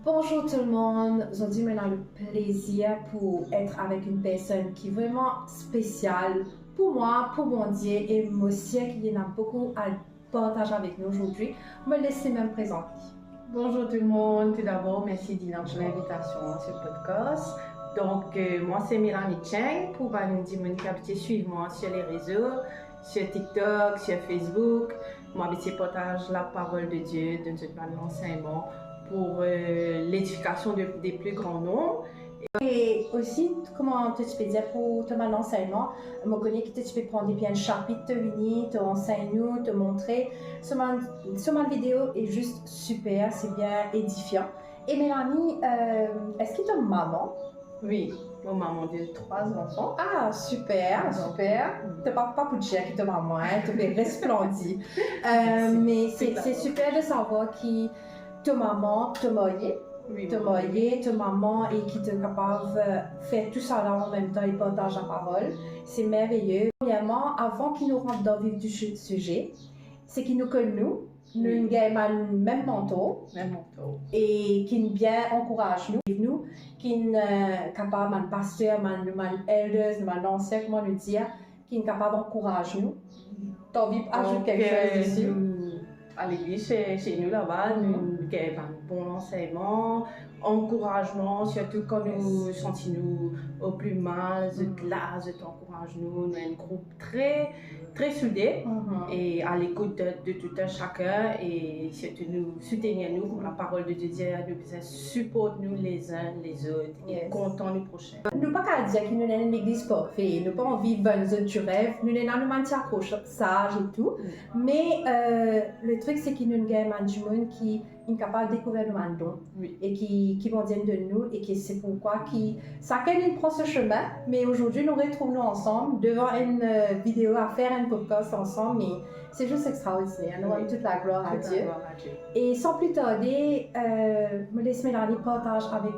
Bonjour tout le monde, aujourd'hui on a le plaisir pour être avec une personne qui est vraiment spéciale pour moi, pour mon Dieu et moi aussi qui en a beaucoup à partager avec nous aujourd'hui. Me laissez même présenter. Bonjour tout le monde. Tout d'abord, merci Dylan pour l'invitation à ce podcast. Donc, moi, c'est Mélanie Cheng. Pour nous dire, suivez-moi sur les réseaux, sur TikTok, sur Facebook. Moi, je partage la parole de Dieu dans un enseignement pour l'édification des plus grands nombres. Et aussi, comment tu peux dire pour te mal enseignement, je connais que tu peux prendre bien un chapitre, te venir, te enseigner, te montrer. Ce vidéo est juste super, c'est bien édifiant. Et Mélanie, est-ce que tu es maman? Oui, mon maman de 3 enfants. Ah, super, super. Tu n'as pas pour dire que tu es maman, hein, tu es resplendie. Mais c'est super de savoir que ta maman te mariée. Oui, Te marier, ta maman et qui est capable de faire tout ça là en même temps et partage la parole. C'est merveilleux. Premièrement, avant qu'il nous rentre dans le vif du sujet, c'est qu'il nous connaît nous avons le même manteau. Et qui bien encourage nous, qui est capable, man pasteur, man elders, man ancien, comment le dire, qui est capable d'encourager nous. Tu as envie d'ajouter quelque chose dessus? À l'église, chez nous là-bas, nous avons un bon enseignement, encouragement, surtout quand nous sentons au plus mal, là, encourage nous, nous avons un groupe très soudé et à l'écoute de tout un chacun et surtout nous soutenir nous pour la parole de Dieu, nous supporter nous les uns les autres et comptons nous prochains. Nous pas qu'à dire que nous sommes une église parfaite, nous pas envie de bonnes tu rêves, nous sommes une accroche sage et tout, mais le truc c'est que nous avons du monde qui est capable de découvrir nos dons et qui vont dire de nous et que c'est pourquoi chacun prend ce chemin, mais aujourd'hui nous retrouvons ensemble devant une vidéo à faire un podcast ensemble, mais c'est juste extraordinaire, nous avons toute la gloire à Dieu. Et sans plus tarder, me laisse Mélanie partage avec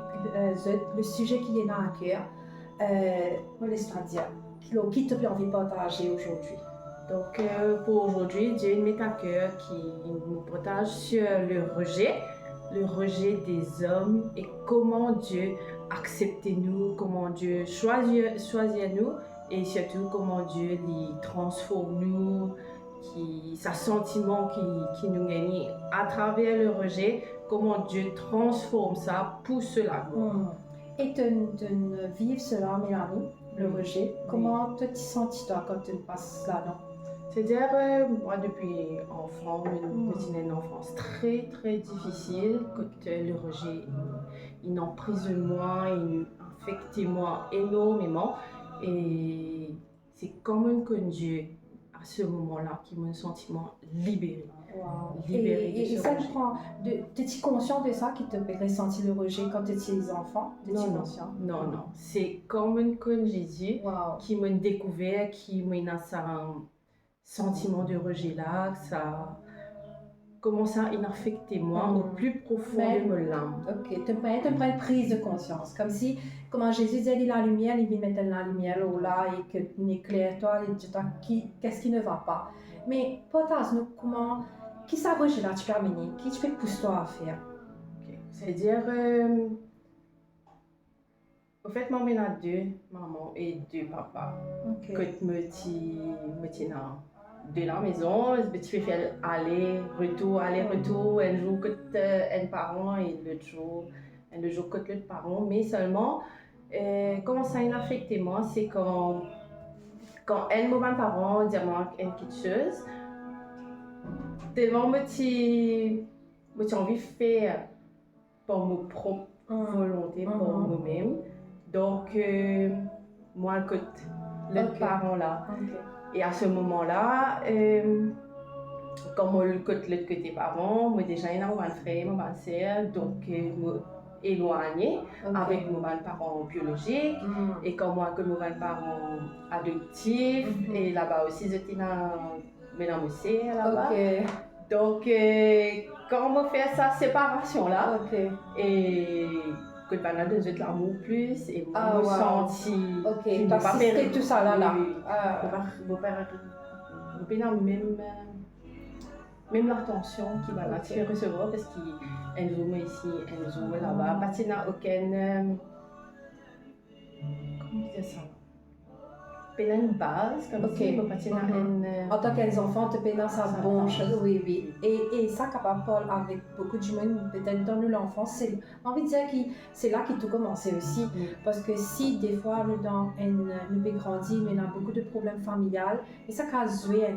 le sujet qui est dans le cœur. Me laisse toi dire qui te fait envie de partager aujourd'hui. Donc pour aujourd'hui, Dieu met à cœur qui nous partage sur le rejet des hommes et comment Dieu accepte nous, comment Dieu choisit nous et surtout comment Dieu les transforme nous, sa sentiment qui nous gagne à travers le rejet, comment Dieu transforme ça pour cela. Et de vivre cela, Mélanie, le rejet, comment te sens toi quand tu passes là-dedans? C'est-à-dire, moi depuis enfant, j'ai une enfance très difficile, quand le rejet il emprisonne moi, il affecte moi énormément et c'est comme un que Dieu à ce moment-là qui m'a un sentiment libéré. Wow. Et ça te prend, es-tu conscient de ça qui te fait ressentir le rejet quand tu étais enfant? Non. C'est comme un que Jésus qui m'a découvert, qui m'a un sentiment de rejet là, ça commence à affecter moi au plus profond de mon âme. Ok, tu prends une prise de conscience, comme si, comment Jésus dit la lumière, il vient mettre la lumière là et que tu éclaires toi et dis-toi qu'est-ce qui ne va pas. Mais partage-nous comment, qui ça rejet là tu peux amener, qui tu peux pousser toi à faire? Okay. C'est-à-dire, en fait, moi, j'ai deux mamans et deux papas. Quand me tiens de la maison, tu fais faire aller-retour, un jour que un parent et l'autre jour que l'autre parent, mais seulement comment ça a affecté moi, c'est quand un moment parent dit moi quelque chose, tellement j'ai envie de faire pour ma propre volonté, pour moi-même. Donc, moi, écoute, le parent là. Et à ce moment-là, comme le côté parent, moi déjà, il y a un frère, ma sœur, donc, éloigné avec mon parent biologique et comme moi, que mon parent adoptif. Et là-bas aussi, j'étais dans mes sœurs là-bas. Donc, quand on fait cette séparation-là, et que tu as besoin de l'amour plus, et moi, je senti. Ok, tu as assisté tout ça là. Mon père, dans le même. même l'attention qui va là, tu recevoir parce qu'elles ont ici, elles ont là-bas. Parce qu'il n'y a aucune. Comment dire ça? Une base, comme si, mais parce qu'il y a une. En tant qu'enfant, tu peux dans sa bonne chose, oui, oui. Et ça, capable Paul, avec beaucoup de gens, peut-être dans l'enfance, c'est, envie de dire que c'est là qu'il tout commencé aussi. Parce que si, des fois, nous, dans nous peut grandir, mais on a beaucoup de problèmes familiales, et ça, quand jouer,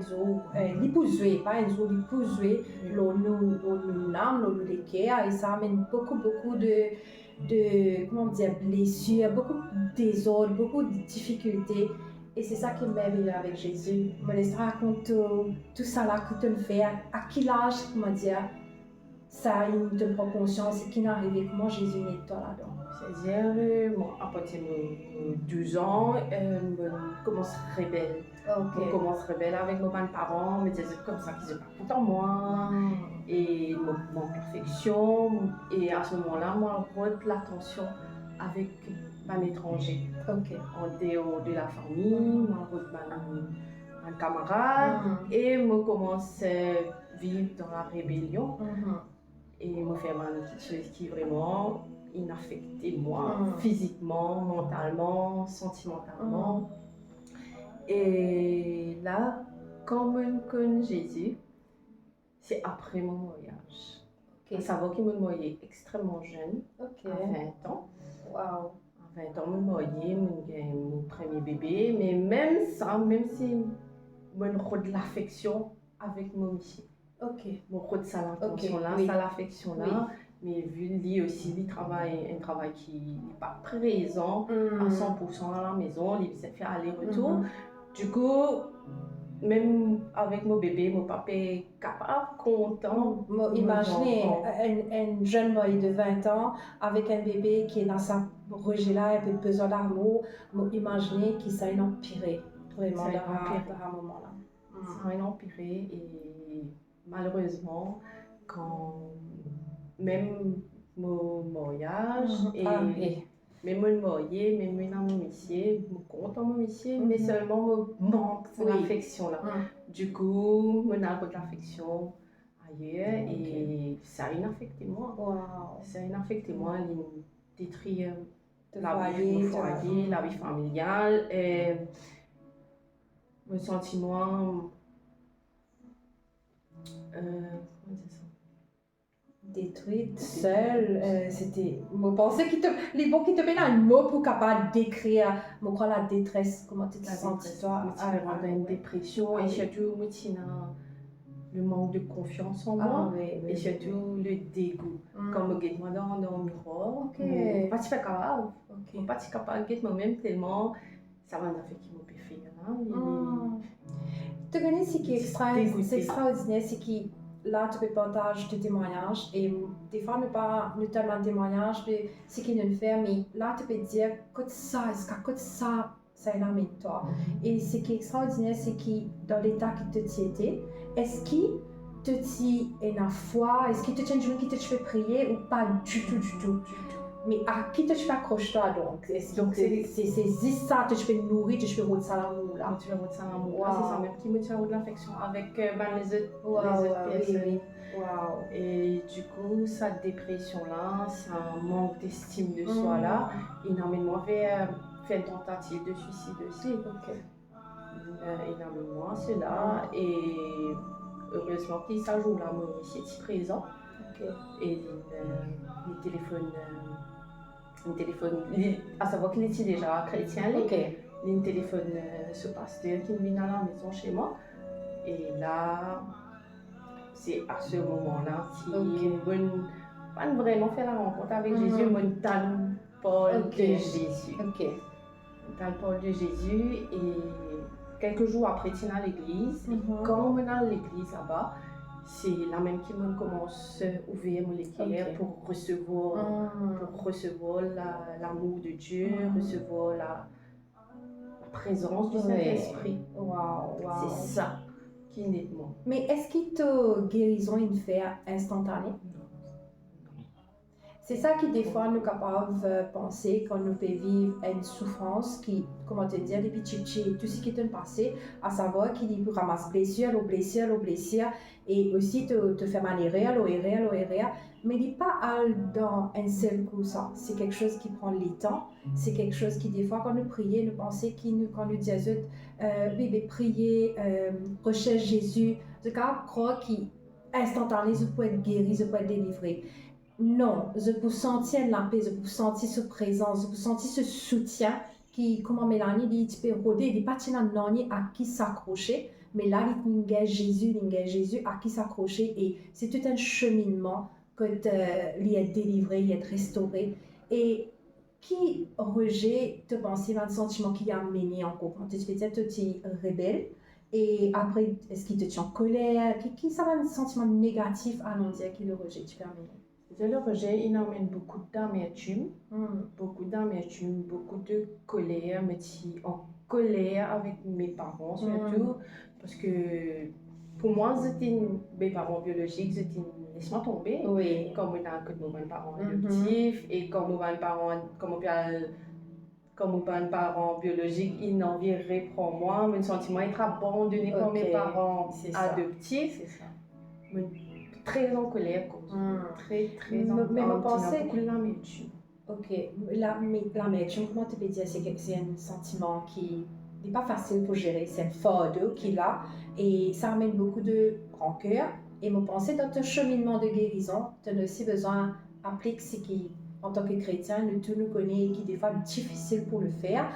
l'épousouer, pas l'épousouer, nous l'âme, nous l'équerre, et ça amène beaucoup de comment dire, blessures, beaucoup de désordre, beaucoup de difficultés. Et c'est ça qui est merveilleux avec Jésus. Je me laisse raconter tout ça là que tu le fais, à quel âge, comment dire, ça, il te prend conscience et qui n'est arrivé, comment Jésus n'est toi là-dedans. C'est-à-dire, à partir de 12 ans, je commence rebelle. Je commence rebelle avec mes parents, mais c'est comme ça qu'ils se partent en moi. Et mon perfection. Et à ce moment-là, moi, je vois l'attention avec un étranger. En dehors de la famille, moi, un camarade. Et je commence à vivre dans la rébellion. Et je fais quelque chose qui vraiment affecté moi, physiquement, mentalement, sentimentalement. Et là, quand je connais Jésus, c'est après mon mariage. À savoir qu'il me marié extrêmement jeune, à 20 ans. Wow. À 20 ans, je me marié, j'ai mon premier bébé. Mais même ça, même si je retrouve de l'affection avec mon monsieur. Je retrouve ça l'intention-là, ça l'affection-là. Mais vu lui aussi, il travaille un travail qui n'est pas présent à 100% à la maison, il s'est fait aller-retour. Du coup, même avec mon bébé, mon papa est capable, content. Imaginez un jeune marié de 20 ans avec un bébé qui est dans sa rejet-là et besoin d'amour. Imaginez qu'il s'est empiré vraiment dans un moment-là. Ça a empiré et malheureusement, quand même mon mariage même mon marié, même mon monsieur, je compte mon monsieur, mais seulement me manque cette affection-là. Du coup, je n'ai pas d'affection ailleurs et ça a affecté moi. Ça a affecté moi, il détruit la vie foyer, la vie familiale et mon sentiment. Comment dire ça? Détruite, seule, c'était. Je pensais les bons qui te mettent un mot pour capable décrire, la détresse, comment tu te sens toi? Dans une dépression et surtout, le manque de confiance en moi et surtout le dégoût. Comme je moi dans le miroir, je ne suis pas capable. Je ne suis pas capable de moi-même tellement ça m'a fait qu'il m'a fait. Tu connais ce qui est extraordinaire, c'est que là tu peux partager tes témoignages et des fois nous tellement de témoignages de ce qu'il nous fait, mais là tu peux dire que ça, ça énorme de toi. Et ce qui est extraordinaire, c'est que dans l'état que tu étais, est-ce que tu t'y es la foi, est-ce que tu as un jour qui te fait prier ou pas du tout? Mais à qui tu fais accroche-toi donc? Donc c'est ça, tu fais nourrir, tu fais rôder ça l'amour là. Tu fais rôder ça l'amour, c'est ça même qui me tient de l'affection avec les autres personnes. Et du coup, cette dépression-là, c'est un manque d'estime de soi là, énormément fait une tentative de suicide aussi. Énormément cela et heureusement qu'il s'ajoute là, mon monsieur est présent. Et le téléphone, à savoir qu'il était déjà chrétien, il téléphone ce pasteur qui vient à la maison chez moi. Et là, c'est à ce moment-là qu'il pas vraiment fait la rencontre avec Jésus, mais dans Paul de Jésus. Dans Paul de Jésus et quelques jours après, tu es à l'église. Quand on est à l'église là-bas, c'est là même qui commence à ouvrir mon équerre pour recevoir l'amour de Dieu, recevoir la présence du Saint-Esprit. C'est ça qui est nettement. Mais est-ce que ta guérison est une fait instantanée? C'est ça qui, des fois, nous capables de penser quand nous pouvons vivre une souffrance qui, comment te dire, des petits tout ce qui est passé, à savoir qu'il dit ramasse blessure, et aussi te fait mal errer, mais il n'est pas dans un seul coup ça. C'est quelque chose qui prend le temps, c'est quelque chose qui, des fois, quand nous prions, nous pensons quand nous disons, oui, prier, recherche Jésus, je crois qu'instantanément, je peux être guéri, je peux être délivré. Non, je peux sentir la paix, je peux sentir cette présence, je peux sentir ce soutien qui, comme Mélanie dit, tu peux rôder, il n'est pas à qui s'accrocher, mais là, il y a Jésus à qui s'accrocher et c'est tout un cheminement que il est délivré, il est restauré. Et qui rejet te penser un sentiment qui a mené en couple? Tu peux dire que tu es rebelle et après, est-ce qu'il te tient en colère? Qui ça va un sentiment négatif à non dire qui le rejet? Tu peux amener? Le rejet, il emmène beaucoup d'amertume, beaucoup de colère, mais en colère avec mes parents surtout, parce que pour moi, c'était mes parents biologiques, c'était laisse-moi tomber, oui. Comme on a que nos parents adoptifs, et comme nos parents, comme mon parent biologique, il n'en virait pour moi, mon sentiment d'être abandonné par mes parents adoptifs. C'est ça. Très en colère, très en colère. Mais je pensais beaucoup l'amertume. Ok, l'amertume, comment tu peux dire, c'est un sentiment qui n'est pas facile pour gérer, c'est un fardeau qu'il a et ça amène beaucoup de rancœur. Et je pensais dans ton cheminement de guérison, tu as aussi besoin d'appliquer ce qui, en tant que chrétien, nous tous nous connaissons, qui est des fois difficile pour le faire.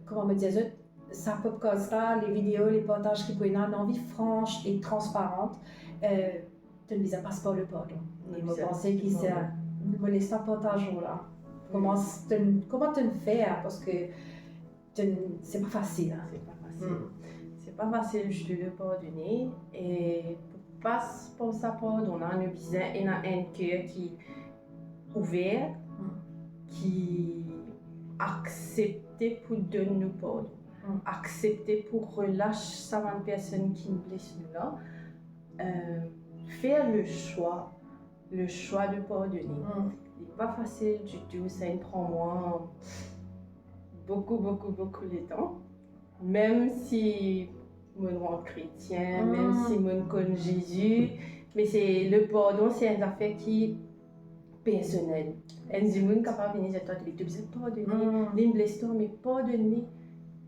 Comment me dire, ça peut causer les vidéos, les partages qui peuvent avoir une envie franche et transparente. Tu ne les passe pas le pardon. Et je pensais que c'est ne me laisse pas partager là. Comment te le faire parce que c'est pas facile. Hein. C'est pas facile. C'est pas facile juste de pardonner et pour pas penser à pardonner, on a un cœur qui est ouvert, qui accepte pour donner nous pardon, accepter pour relâcher ça une personne qui nous blesse nous là, faire le choix de pardonner. Il n'est pas facile du tout, ça me prend moi beaucoup de temps. Même si je suis chrétien, même si je connais Jésus, mais c'est le pardon, c'est une affaire qui est personnelle. Et les gens sont capables de dire, tu dois pardonner, les blessures, mais pardonner,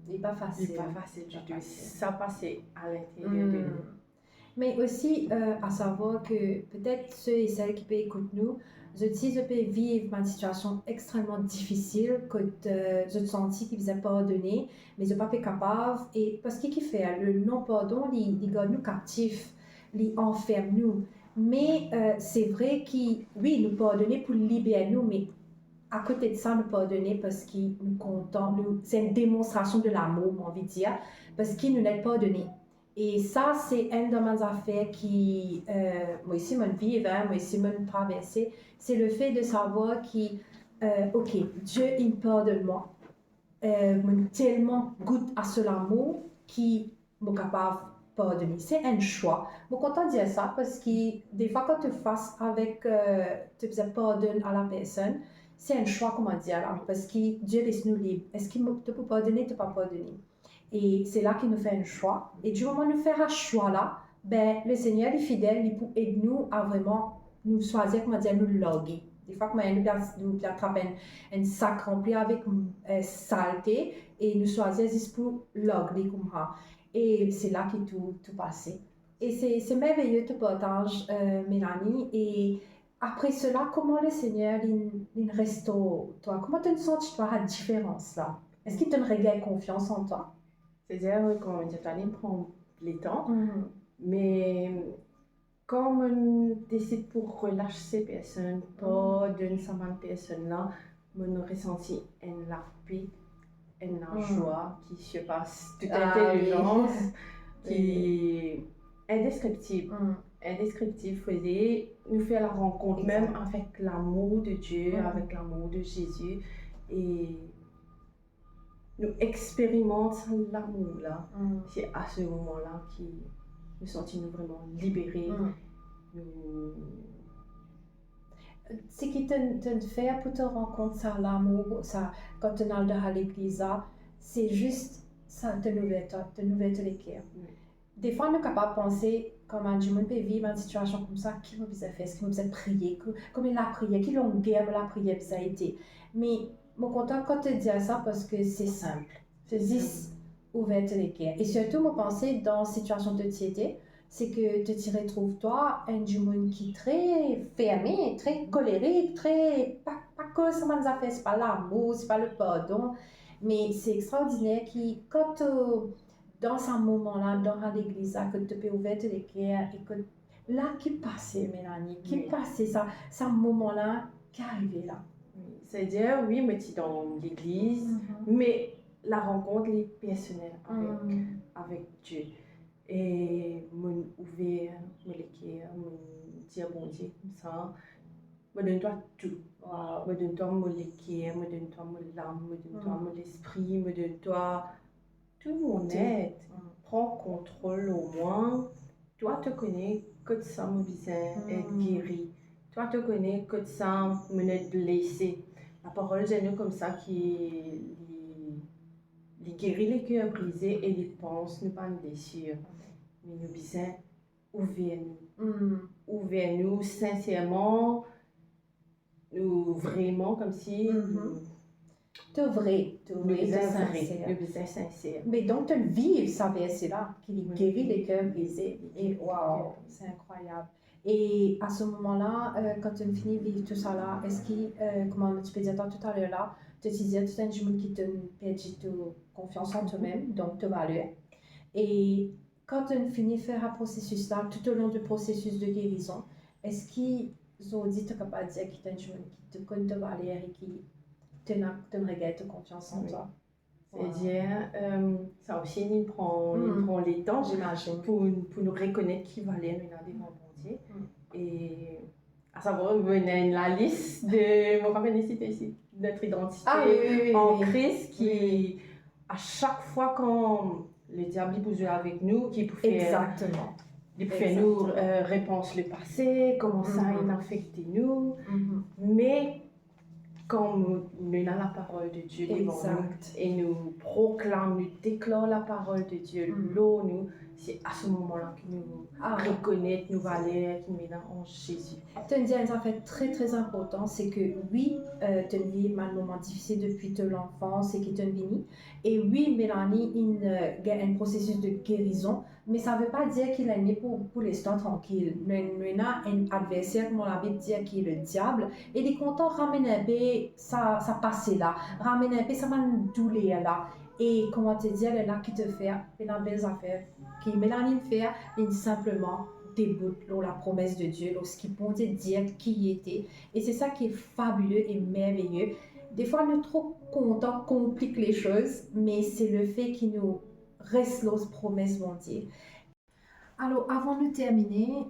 il n'est pas facile. Il n'est pas facile du tout. Ça passe à l'intérieur de nous. Mais aussi, à savoir que peut-être ceux et celles qui peuvent écouter nous, je peux vivre une situation extrêmement difficile, que je sens qu'ils vous ont pardonné, mais je ne suis pas capable. Et parce qu'il fait le non-pardon, il garde nous captifs, il enferme nous. Mais c'est vrai qu'il, oui, nous pardonner pour libérer nous, mais à côté de ça, nous pardonner parce qu'il nous content, c'est une démonstration de l'amour, j'ai envie de dire, parce qu'il nous aide pardonné. Et ça, c'est une de mes affaires qui, moi aussi, mon vie, moi aussi, mon traversée, c'est le fait de savoir que, ok, Dieu, il pardonne moi. Tellement goûte à ce amour qui est capable de pardonner. C'est un choix. Je suis content de dire ça parce que des fois, quand tu fasses avec, tu pardonnes à la personne, c'est un choix, comment dire, là, parce que Dieu laisse nous libres. Est-ce qu'il te peut pardonner, tu ne peux pas pardonner? Et c'est là qu'il nous fait un choix. Et du moment où nous faisons un choix-là, ben, le Seigneur est fidèle, il peut aider nous à vraiment nous choisir, comment dire, nous loguer. Des fois, nous attrapons un sac rempli avec saleté et nous choisissons juste pour loguer comme ça. Et c'est là qu'il tout passé. Et c'est merveilleux de partage, Mélanie. Et après cela, comment le Seigneur il restaure toi? Comment tu te sens, toi, la différence là? Est-ce qu'il te regagne confiance en toi? C'est-à-dire, quand on prend le temps, mais quand on décide pour relâcher ces personnes, pas d'une certaine personne-là, on ressenti une paix, une joie qui surpasse toute intelligence, qui est indescriptible. Indescriptible, faisait nous faire la rencontre même avec l'amour de Dieu, avec l'amour de Jésus, et nous expérimentons l'amour-là. C'est à ce moment-là que nous sentons vraiment libérés. ce qui te fait pour te rendre compte ça, l'amour, ça, quand tu es à l'église, c'est juste ça, te nouvelle les cœurs. Des fois, on est capable de penser comment Dieu peut vivre une situation comme ça, qui m'a besoin de faire, ce qui m'a besoin de prier, comme il a prié, qui l'ont guerre, la prière, ça a été. Mais, mon content quand tu dis ça parce que c'est simple. C'est juste ouvert les cœurs. Et surtout, moi, penser dans situation de société, c'est que tu retrouves toi un monde qui est très fermé, très colérique, très pas que ça m'a fait, c'est pas l'amour, c'est pas le pardon, mais c'est extraordinaire qui quand dans ce moment-là, dans l'église, que tu peux ouvrir les cœurs et que là qui passait Mélanie, qui passait ça moment-là qui arrivait là. C'est-à-dire, oui, mais tu es dans l'église, mais la rencontre est personnelle avec Dieu. Et mon ouvert, mon cœur, mon dire bon Dieu comme ça, me donne-toi tout. Me donne-toi mon cœur, me donne-toi mon âme, me donne-toi mon esprit, me donne-toi tout mon être. Prends contrôle au moins. Toi, te connais que de ça, mon besoin être guéri. Toi, te connais que de ça, me être blessé. La parole, c'est nous comme ça qui guérit les cœurs brisés et les pensées, nous pas une blessure. Mais nous besoin ouvrir-nous. Ouvrir-nous sincèrement, nous vraiment comme si. T'es vrai, nous besoin sincère. Mais donc, tu vis ça verset-là, qui guérit les cœurs brisés. Et waouh, c'est incroyable. Et à ce moment-là, quand tu finis de vivre tout ça là, est-ce que, comment tu peux dire tout à l'heure là, tu disais tout un jour qui te perdu confiance en toi-même, donc te valeur. Et quand tu finis de faire un processus là, tout au long du processus de guérison, est-ce qu'ils ont dit, tu es capable de dire qu'il y a un jour qui te connaît de valeur et qui te regrette confiance en toi? C'est-à-dire, ça aussi, il prend les temps pour nous reconnaître qui valait nous devant bon Dieu. Et à savoir, on a la liste de, mon rappel ici, notre identité en Christ qui, à chaque fois quand le diable peut jouer avec nous, qui peut faire, nous réponse le passé, comment ça a affecté nous, mais quand nous avons la parole de Dieu devant nous et nous proclamons, nous déclarons la parole de Dieu, c'est à ce moment-là que nous reconnaissons nos valeurs qui nous en Jésus. Tu dis un fait très très important, c'est que oui, tu vis un moment difficile depuis l'enfance et qui te vit. Et oui, Mélanie, il y a un processus de guérison, mais ça ne veut pas dire qu'il est né pour l'instant tranquille. Nous avons un adversaire, comme la Bible dit, qui est le diable, et il est content de ramener un peu ça passé là, ramener un peu ça douleur là. Et comment te dire, elle est là qui te fait une belle affaire, qui Mélanie fait, il simplement déboute la promesse de Dieu, lorsqu'il peut te dire qui il était. Et c'est ça qui est fabuleux et merveilleux. Des fois, nous trop contents complique les choses, mais c'est le fait qu'il nous reste l'os promesse mondiale. Alors, avant de terminer,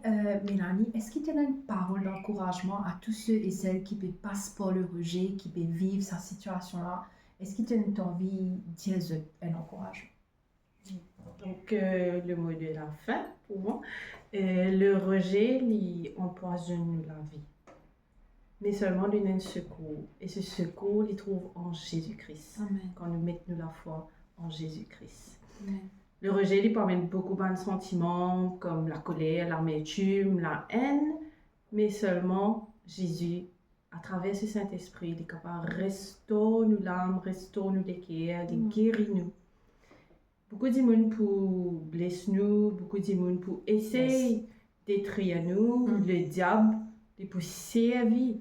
Mélanie, est-ce qu'il y a une parole d'encouragement à tous ceux et celles qui passent par le rejet, qui vivent cette situation-là? Est-ce qu'il y a une envie de dire un encouragement? Donc, le mot de la fin pour moi, le rejet, il empoisonne la vie. Mais seulement donne un secours. Et ce secours, il trouve en Jésus-Christ. Quand nous mettons la foi en Jésus-Christ. Amen. Le rejet, il peut amener beaucoup de sentiments comme la colère, l'amertume, la haine. Mais seulement Jésus, à travers ce Saint-Esprit, il est capable de restaurer nous l'âme, restaurer nous les cœurs, de guérir nous. Beaucoup de monde pour blesser nous, beaucoup de monde pour essayer de détruire nous, le diable, pour servir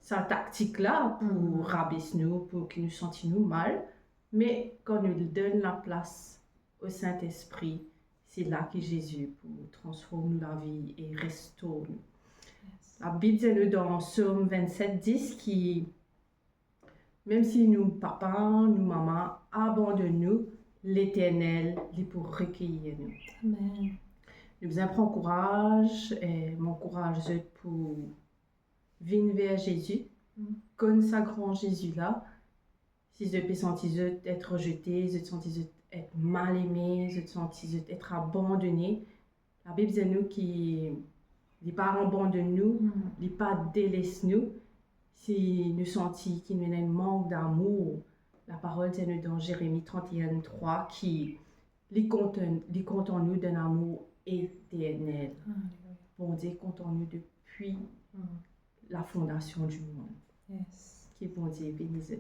sa tactique-là pour rabaisser nous, pour que nous sentions mal. Mais quand nous donnons la place au Saint-Esprit, c'est là que Jésus pour transformer la vie et restaurer nous. La Bible dit nous dans Psaume 27, 10 qui, même si nous, papa, nous, maman, abandonnent nous, l'Éternel est pour recueillir nous. Amen. Nous besoin prendre courage et mon courage pour venir vers Jésus, consacrant Jésus là. Si je peux sentir être rejeté, je sentir être mal aimé, je sentir être abandonné, la Bible dit nous qui les parents abandonnent nous, les pas délaissent nous. Si nous sentons qu'il y a un manque d'amour, la parole c'est nous dans Jérémie 31:3 qui les compte en nous d'un amour éternel. Bon Dieu compte en nous depuis la fondation du monde. Yes. Qui est bon Dieu bénisse.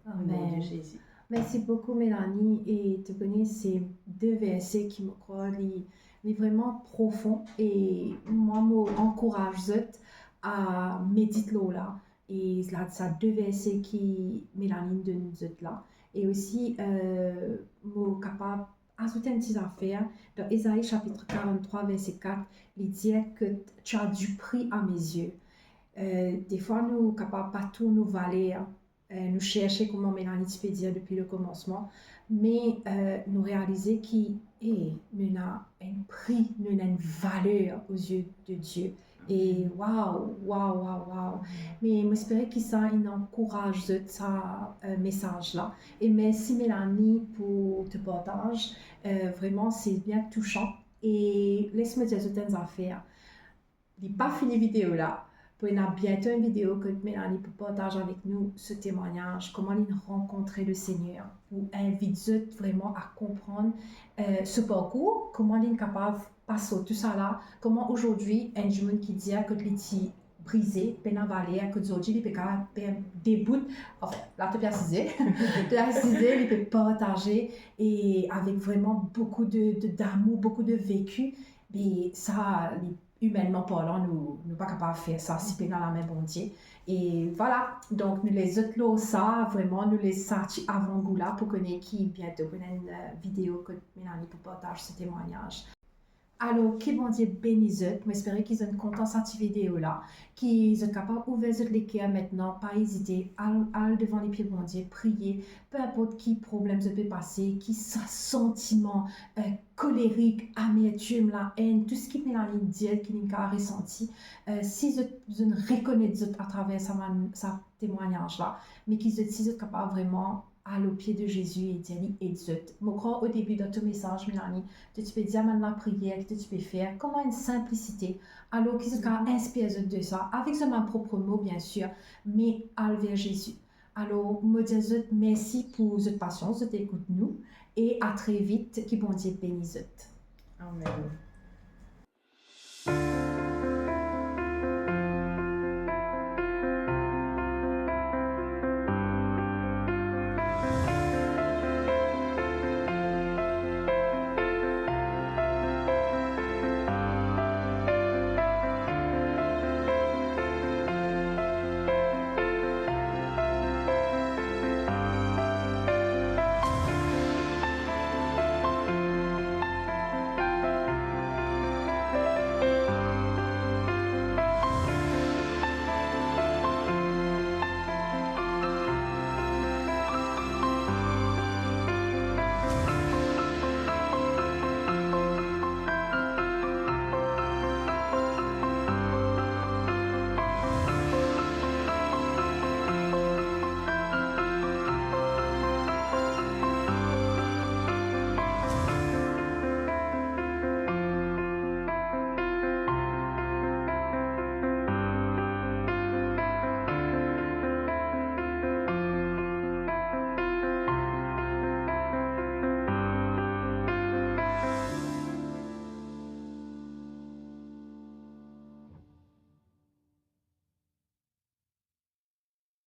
Au nom Amen. de Jésus. Merci beaucoup, Mélanie. Et tu connais ces deux versets qui me croient, les vraiment profonds. Et moi, m'encourage à méditer là. Et là, ça deux versets qui Mélanie de nous là. Et aussi, moi, capable ajouter une petite affaire. Dans Ésaïe chapitre 43, verset 4, il dit que tu as du prix à mes yeux. Des fois, nous sommes capables pas tout nous valer. Nous chercher comment Mélanie peut dire depuis le commencement, mais nous réaliser qu'il nous a un prix, nous a une valeur aux yeux de Dieu. Et waouh. Mais j'espère que ça encourage ce message-là. Et merci Mélanie pour te partage. Vraiment, c'est bien touchant. Et laisse-moi dire certaines affaires. Il n'est pas fini la vidéo là. Il y a bientôt une vidéo que Mélanie peut partager avec nous ce témoignage, comment il a rencontré le Seigneur, pour inviter vraiment à comprendre ce parcours, comment il est capable de passer tout ça là, comment aujourd'hui, un jeune qui dit que il est brisé, peine valé, que aujourd'hui il peut débout, enfin, là tu peux préciser, il peut partager et avec vraiment beaucoup d'amour, beaucoup de vécu, mais ça, humainement parlant, nous ne sommes pas capables de faire ça si peu dans la main bon Dieu. Et voilà, donc nous les autres là, ça, vraiment, nous les sortis avant goût là pour connaître qui bientôt une vidéo que Mélanie peut partager ce témoignage. Alors, qui bon Dieu bénisse, j'espère qu'ils sont contents de cette vidéo là, qu'ils sont capables d'ouvrir les cœurs maintenant, pas hésiter, aller devant les pieds bon Dieu, prier, peu importe qui problème se peut passer, qui sentiment colérique, amertume, la haine, tout ce qui Mélanie dit, qui n'a ressenti, si je reconnais à travers sa témoignage là, mais qu'ils sont capables vraiment aller au pied de Jésus et dire exulte. Je crois au début de ton message, Mélanie, que tu peux dire maintenant la prière, que tu peux faire, comment une simplicité, alors qu'ils sont inspirés de ça, avec ce même propre mot bien sûr, mais aller vers Jésus. Alors, je dis merci pour votre patience, votre écoute nous, et à très vite, que bon Dieu bénisse. Amen.